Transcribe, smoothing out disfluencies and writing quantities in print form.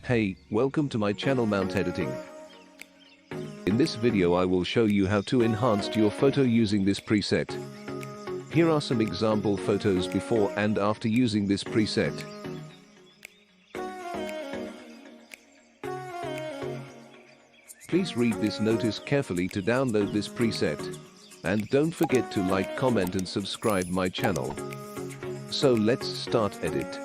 Hey, welcome to my channel Mount Editing. In this video I will show you how to enhance your photo using this preset. Here are some example photos before and after using this preset. Please read this notice carefully to download this preset. And don't forget to like, comment and subscribe my channel. So let's start edit.